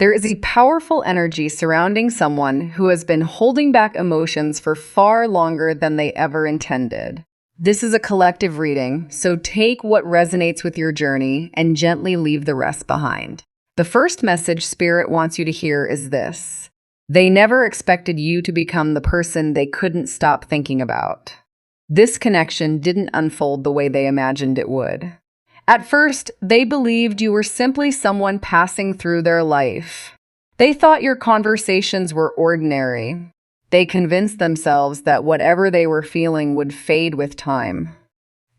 There is a powerful energy surrounding someone who has been holding back emotions for far longer than they ever intended. This is a collective reading, so take what resonates with your journey and gently leave the rest behind. The first message Spirit wants you to hear is this: they never expected you to become the person they couldn't stop thinking about. This connection didn't unfold the way they imagined it would. At first, they believed you were simply someone passing through their life. They thought your conversations were ordinary. They convinced themselves that whatever they were feeling would fade with time.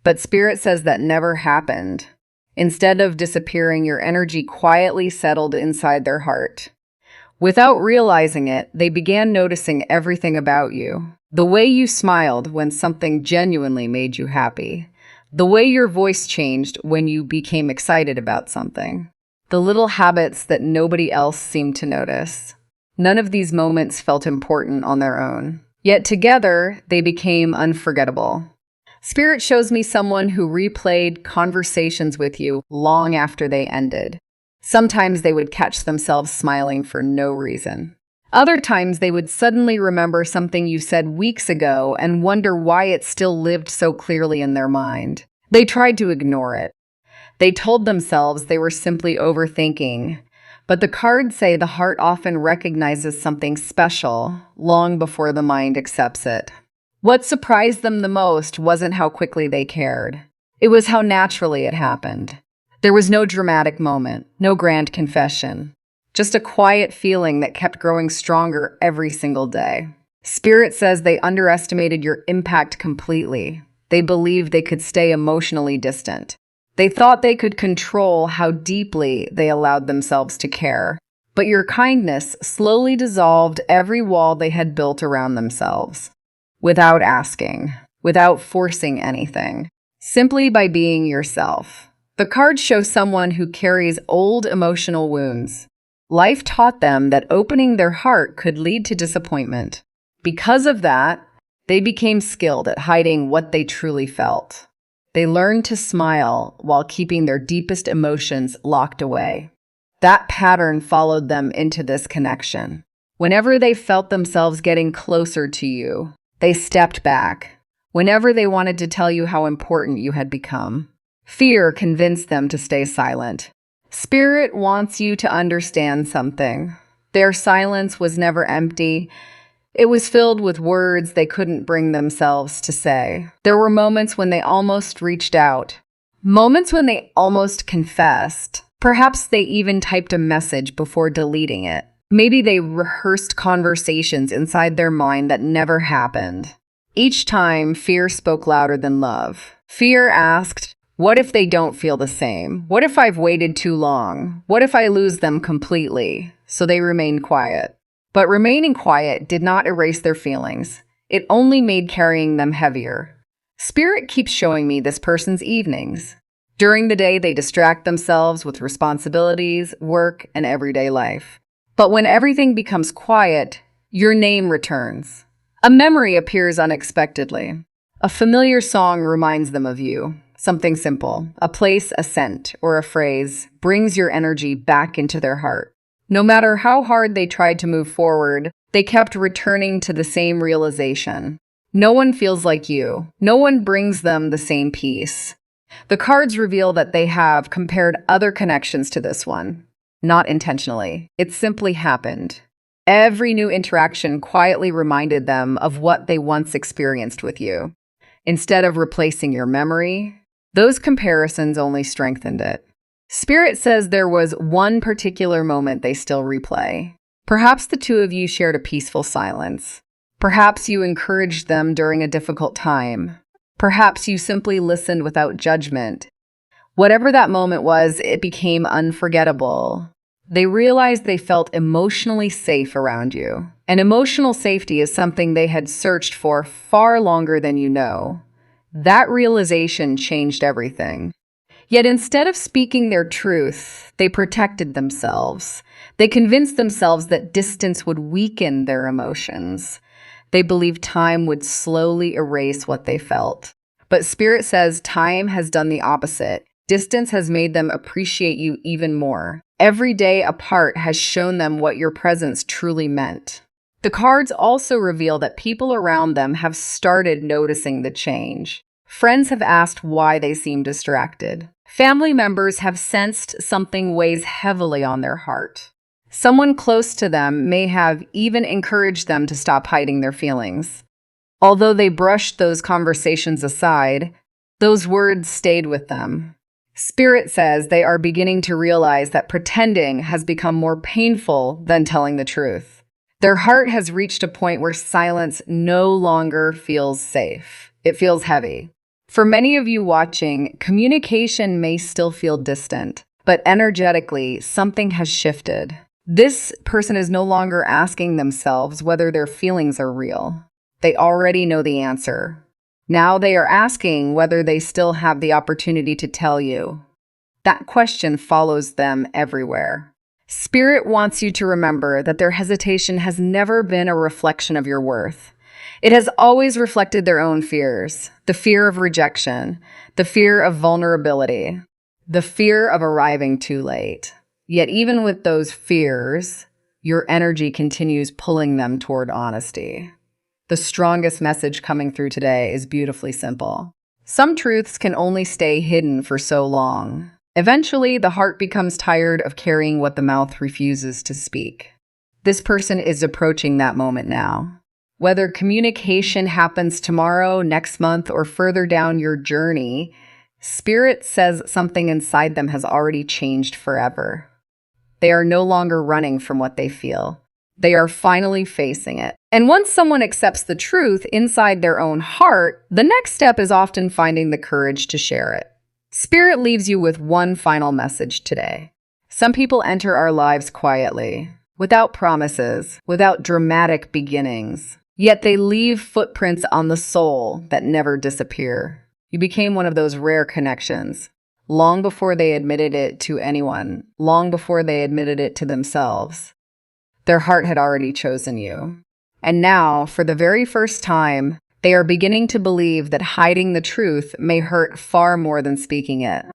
But Spirit says that never happened. Instead of disappearing, your energy quietly settled inside their heart. Without realizing it, they began noticing everything about you. The way you smiled when something genuinely made you happy. The way your voice changed when you became excited about something. The little habits that nobody else seemed to notice. None of these moments felt important on their own. Yet together, they became unforgettable. Spirit shows me someone who replayed conversations with you long after they ended. Sometimes they would catch themselves smiling for no reason. Other times they would suddenly remember something you said weeks ago and wonder why it still lived so clearly in their mind. They tried to ignore it. They told themselves they were simply overthinking. But the cards say the heart often recognizes something special long before the mind accepts it. What surprised them the most wasn't how quickly they cared. It was how naturally it happened. There was no dramatic moment, no grand confession. Just a quiet feeling that kept growing stronger every single day. Spirit says they underestimated your impact completely. They believed they could stay emotionally distant. They thought they could control how deeply they allowed themselves to care. But your kindness slowly dissolved every wall they had built around themselves. Without asking, without forcing anything. Simply by being yourself. The cards show someone who carries old emotional wounds. Life taught them that opening their heart could lead to disappointment. Because of that, they became skilled at hiding what they truly felt. They learned to smile while keeping their deepest emotions locked away. That pattern followed them into this connection. Whenever they felt themselves getting closer to you, they stepped back. Whenever they wanted to tell you how important you had become, fear convinced them to stay silent. Spirit wants you to understand something. Their silence was never empty. It was filled with words they couldn't bring themselves to say. There were moments when they almost reached out. Moments when they almost confessed. Perhaps they even typed a message before deleting it. Maybe they rehearsed conversations inside their mind that never happened. Each time, fear spoke louder than love. Fear asked, what if they don't feel the same? What if I've waited too long? What if I lose them completely? So they remained quiet. But remaining quiet did not erase their feelings. It only made carrying them heavier. Spirit keeps showing me this person's evenings. During the day, they distract themselves with responsibilities, work, and everyday life. But when everything becomes quiet, your name returns. A memory appears unexpectedly. A familiar song reminds them of you. Something simple, a place, a scent, or a phrase brings your energy back into their heart. No matter how hard they tried to move forward, they kept returning to the same realization. No one feels like you. No one brings them the same peace. The cards reveal that they have compared other connections to this one. Not intentionally. It simply happened. Every new interaction quietly reminded them of what they once experienced with you. Instead of replacing your memory, those comparisons only strengthened it. Spirit says there was one particular moment they still replay. Perhaps the two of you shared a peaceful silence. Perhaps you encouraged them during a difficult time. Perhaps you simply listened without judgment. Whatever that moment was, it became unforgettable. They realized they felt emotionally safe around you. And emotional safety is something they had searched for far longer than you know. That realization changed everything. Yet instead of speaking their truth, they protected themselves. They convinced themselves that distance would weaken their emotions. They believed time would slowly erase what they felt. But Spirit says time has done the opposite. Distance has made them appreciate you even more. Every day apart has shown them what your presence truly meant. The cards also reveal that people around them have started noticing the change. Friends have asked why they seem distracted. Family members have sensed something weighs heavily on their heart. Someone close to them may have even encouraged them to stop hiding their feelings. Although they brushed those conversations aside, those words stayed with them. Spirit says they are beginning to realize that pretending has become more painful than telling the truth. Their heart has reached a point where silence no longer feels safe. It feels heavy. For many of you watching, communication may still feel distant, but energetically, something has shifted. This person is no longer asking themselves whether their feelings are real. They already know the answer. Now they are asking whether they still have the opportunity to tell you. That question follows them everywhere. Spirit wants you to remember that their hesitation has never been a reflection of your worth. It has always reflected their own fears, the fear of rejection, the fear of vulnerability, the fear of arriving too late. Yet even with those fears, your energy continues pulling them toward honesty. The strongest message coming through today is beautifully simple. Some truths can only stay hidden for so long. Eventually, the heart becomes tired of carrying what the mouth refuses to speak. This person is approaching that moment now. Whether communication happens tomorrow, next month, or further down your journey, Spirit says something inside them has already changed forever. They are no longer running from what they feel. They are finally facing it. And once someone accepts the truth inside their own heart, the next step is often finding the courage to share it. Spirit leaves you with one final message today. Some people enter our lives quietly, without promises, without dramatic beginnings. Yet they leave footprints on the soul that never disappear. You became one of those rare connections. Long before they admitted it to anyone, long before they admitted it to themselves, their heart had already chosen you. And now, for the very first time, they are beginning to believe that hiding the truth may hurt far more than speaking it.